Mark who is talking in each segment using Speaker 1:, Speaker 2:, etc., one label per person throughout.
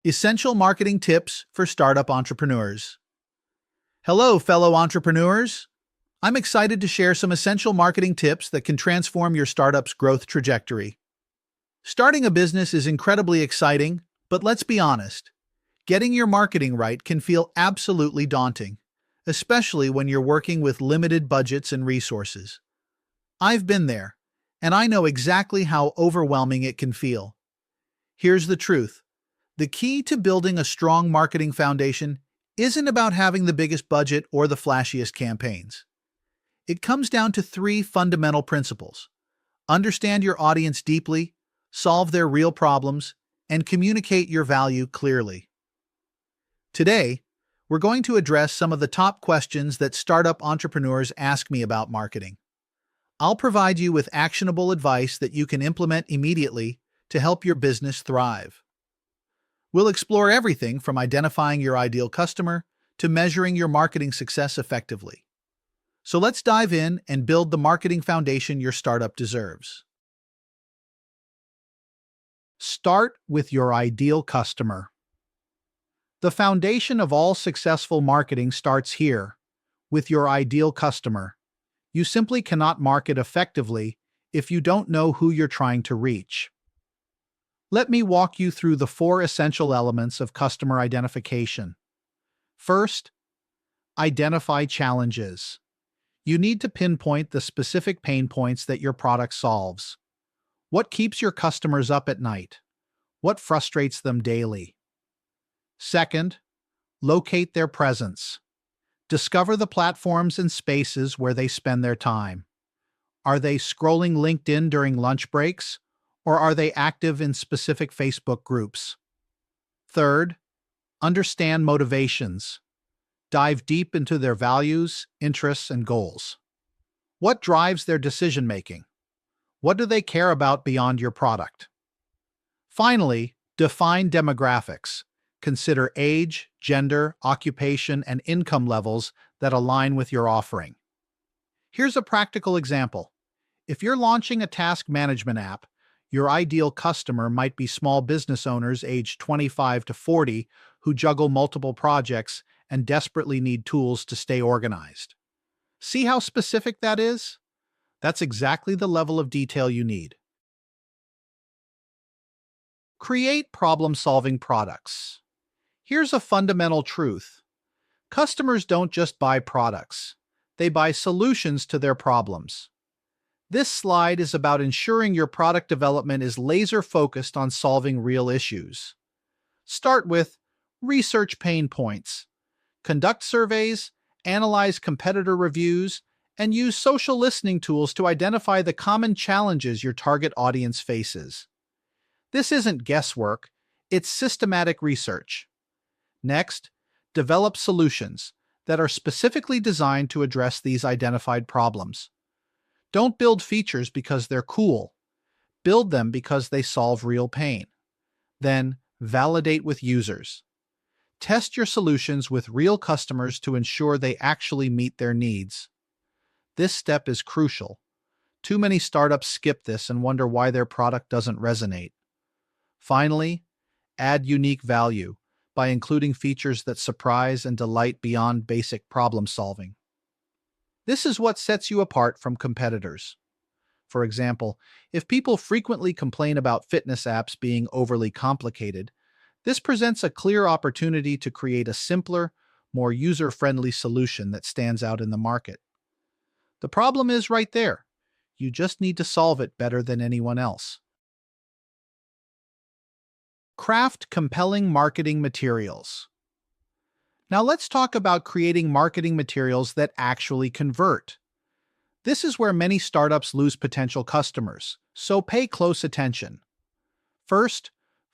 Speaker 1: Essential marketing tips for startup entrepreneurs. Hello, fellow entrepreneurs. I'm excited to share some essential marketing tips that can transform your startup's growth trajectory. Starting a business is incredibly exciting, but let's be honest. Getting your marketing right can feel absolutely daunting, especially when you're working with limited budgets and resources. I've been there, and I know exactly how overwhelming it can feel. Here's the truth. The key to building a strong marketing foundation isn't about having the biggest budget or the flashiest campaigns. It comes down to three fundamental principles: understand your audience deeply, solve their real problems, and communicate your value clearly. Today, we're going to address some of the top questions that startup entrepreneurs ask me about marketing. I'll provide you with actionable advice that you can implement immediately to help your business thrive. We'll explore everything from identifying your ideal customer to measuring your marketing success effectively. So let's dive in and build the marketing foundation your startup deserves. Start with your ideal customer. The foundation of all successful marketing starts here, with your ideal customer. You simply cannot market effectively if you don't know who you're trying to reach. Let me walk you through the four essential elements of customer identification. First, identify challenges. You need to pinpoint the specific pain points that your product solves. What keeps your customers up at night? What frustrates them daily? Second, locate their presence. Discover the platforms and spaces where they spend their time. Are they scrolling LinkedIn during lunch breaks? Or are they active in specific Facebook groups? Third, understand motivations. Dive deep into their values, interests, and goals. What drives their decision-making? What do they care about beyond your product? Finally, define demographics. Consider age, gender, occupation, and income levels that align with your offering. Here's a practical example. If you're launching a task management app, your ideal customer might be small business owners aged 25 to 40 who juggle multiple projects and desperately need tools to stay organized. See how specific that is? That's exactly the level of detail you need. Create problem-solving products. Here's a fundamental truth. Customers don't just buy products. They buy solutions to their problems. This slide is about ensuring your product development is laser-focused on solving real issues. Start with research pain points. Conduct surveys, analyze competitor reviews, and use social listening tools to identify the common challenges your target audience faces. This isn't guesswork, it's systematic research. Next, develop solutions that are specifically designed to address these identified problems. Don't build features because they're cool. Build them because they solve real pain. Then, validate with users. Test your solutions with real customers to ensure they actually meet their needs. This step is crucial. Too many startups skip this and wonder why their product doesn't resonate. Finally, add unique value by including features that surprise and delight beyond basic problem solving. This is what sets you apart from competitors. For example, if people frequently complain about fitness apps being overly complicated, this presents a clear opportunity to create a simpler, more user-friendly solution that stands out in the market. The problem is right there. You just need to solve it better than anyone else. Craft compelling marketing materials. Now let's talk about creating marketing materials that actually convert. This is where many startups lose potential customers, so pay close attention. First,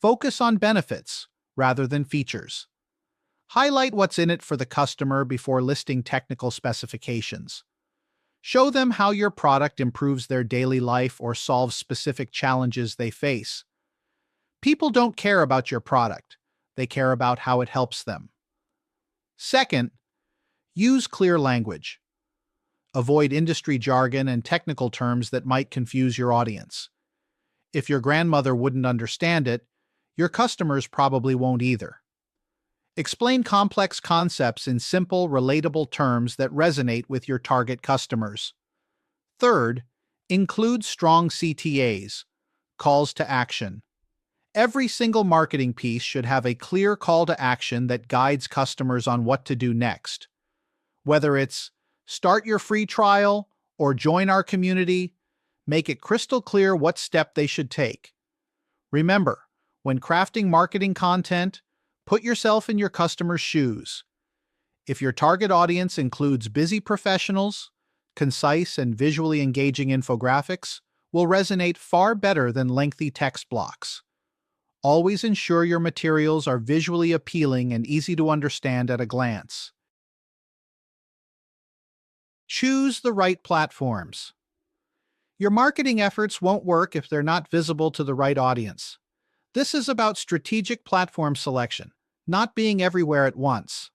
Speaker 1: focus on benefits rather than features. Highlight what's in it for the customer before listing technical specifications. Show them how your product improves their daily life or solves specific challenges they face. People don't care about your product. They care about how it helps them. Second, use clear language. Avoid industry jargon and technical terms that might confuse your audience. If your grandmother wouldn't understand it, Your customers probably won't either. Explain complex concepts in simple, relatable terms that resonate with your target customers. Third, include strong CTAs, calls to action. Every single marketing piece should have a clear call to action that guides customers on what to do next. Whether it's start your free trial or join our community, make it crystal clear what step they should take. Remember, when crafting marketing content, put yourself in your customer's shoes. If your target audience includes busy professionals, concise and visually engaging infographics will resonate far better than lengthy text blocks. Always ensure your materials are visually appealing and easy to understand at a glance. Choose the right platforms. Your marketing efforts won't work if they're not visible to the right audience. This is about strategic platform selection, not being everywhere at once.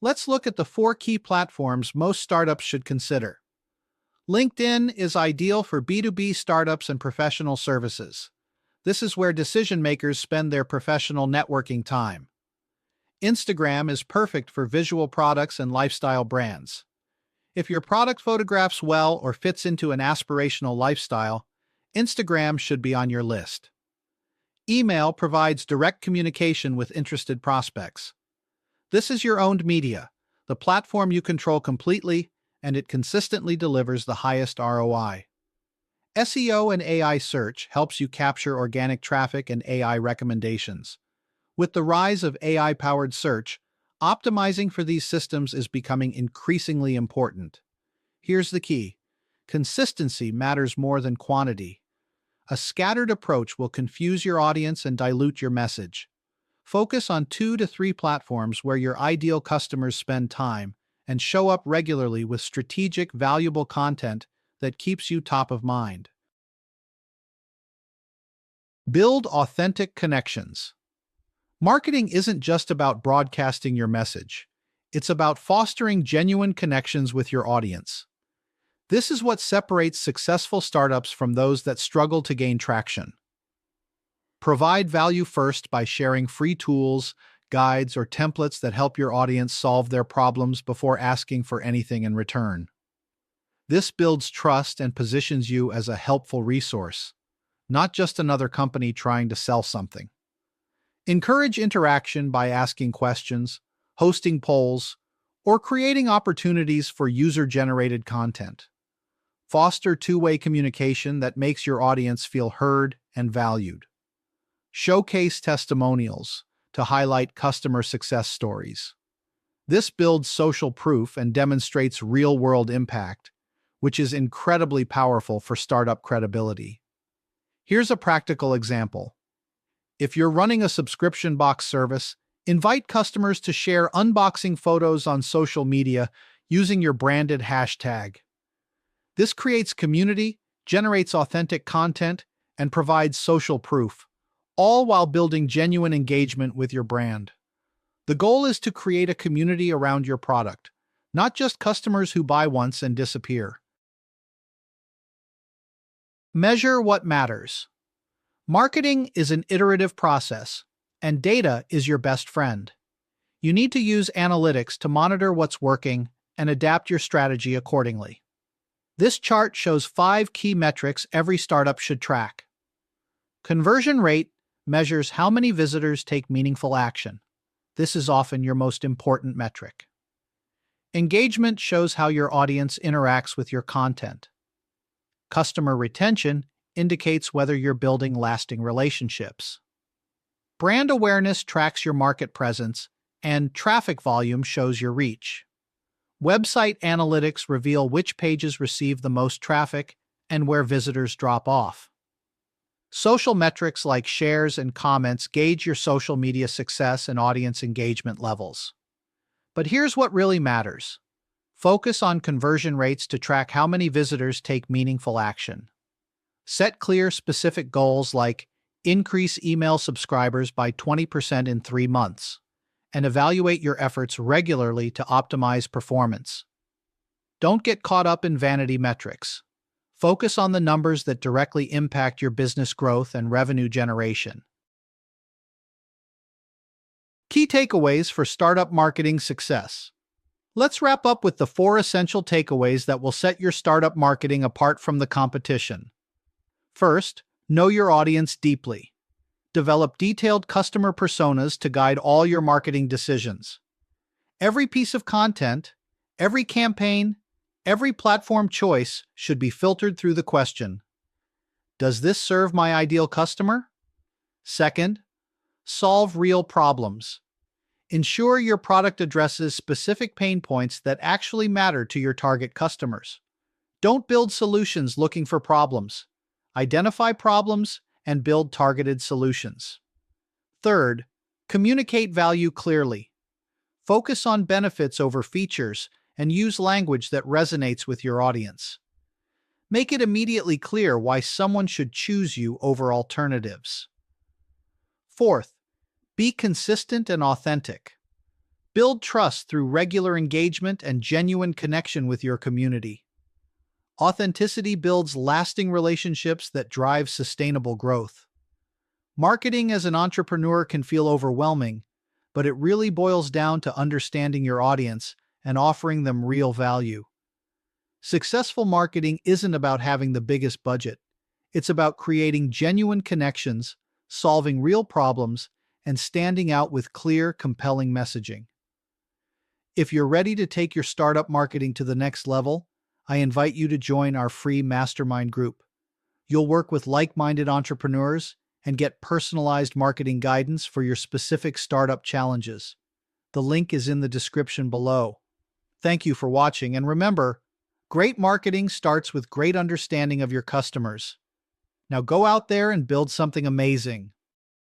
Speaker 1: Let's look at the 4 key platforms most startups should consider. LinkedIn is ideal for B2B startups and professional services. This is where decision makers spend their professional networking time. Instagram is perfect for visual products and lifestyle brands. If your product photographs well or fits into an aspirational lifestyle, Instagram should be on your list. Email provides direct communication with interested prospects. This is your owned media, the platform you control completely, and it consistently delivers the highest ROI. SEO and AI search helps you capture organic traffic and AI recommendations. With the rise of AI-powered search, optimizing for these systems is becoming increasingly important. Here's the key. Consistency matters more than quantity. A scattered approach will confuse your audience and dilute your message. Focus on 2 to 3 platforms where your ideal customers spend time and show up regularly with strategic, valuable content that keeps you top of mind. Build authentic connections. Marketing isn't just about broadcasting your message. It's about fostering genuine connections with your audience. This is what separates successful startups from those that struggle to gain traction. Provide value first by sharing free tools, guides, or templates that help your audience solve their problems before asking for anything in return. This builds trust and positions you as a helpful resource, not just another company trying to sell something. Encourage interaction by asking questions, hosting polls, or creating opportunities for user-generated content. Foster two-way communication that makes your audience feel heard and valued. Showcase testimonials to highlight customer success stories. This builds social proof and demonstrates real-world impact, which is incredibly powerful for startup credibility. Here's a practical example. If you're running a subscription box service, invite customers to share unboxing photos on social media using your branded hashtag. This creates community, generates authentic content, and provides social proof, all while building genuine engagement with your brand. The goal is to create a community around your product, not just customers who buy once and disappear. Measure what matters. Marketing is an iterative process, and data is your best friend. You need to use analytics to monitor what's working and adapt your strategy accordingly. This chart shows 5 key metrics every startup should track. Conversion rate measures how many visitors take meaningful action. This is often your most important metric. Engagement shows how your audience interacts with your content. Customer retention indicates whether you're building lasting relationships. Brand awareness tracks your market presence, and traffic volume shows your reach. Website analytics reveal which pages receive the most traffic and where visitors drop off. Social metrics like shares and comments gauge your social media success and audience engagement levels. But here's what really matters. Focus on conversion rates to track how many visitors take meaningful action. Set clear, specific goals like increase email subscribers by 20% in 3 months, and evaluate your efforts regularly to optimize performance. Don't get caught up in vanity metrics. Focus on the numbers that directly impact your business growth and revenue generation. Key takeaways for startup marketing success. Let's wrap up with the 4 essential takeaways that will set your startup marketing apart from the competition. First, know your audience deeply. Develop detailed customer personas to guide all your marketing decisions. Every piece of content, every campaign, every platform choice should be filtered through the question, does this serve my ideal customer? Second, solve real problems. Ensure your product addresses specific pain points that actually matter to your target customers. Don't build solutions looking for problems. Identify problems and build targeted solutions. Third, communicate value clearly. Focus on benefits over features and use language that resonates with your audience. Make it immediately clear why someone should choose you over alternatives. Fourth, be consistent and authentic. Build trust through regular engagement and genuine connection with your community. Authenticity builds lasting relationships that drive sustainable growth. Marketing as an entrepreneur can feel overwhelming, but it really boils down to understanding your audience and offering them real value. Successful marketing isn't about having the biggest budget. It's about creating genuine connections, solving real problems, and standing out with clear, compelling messaging. If you're ready to take your startup marketing to the next level, I invite you to join our free mastermind group. You'll work with like-minded entrepreneurs and get personalized marketing guidance for your specific startup challenges. The link is in the description below. Thank you for watching, and remember, great marketing starts with great understanding of your customers. Now go out there and build something amazing.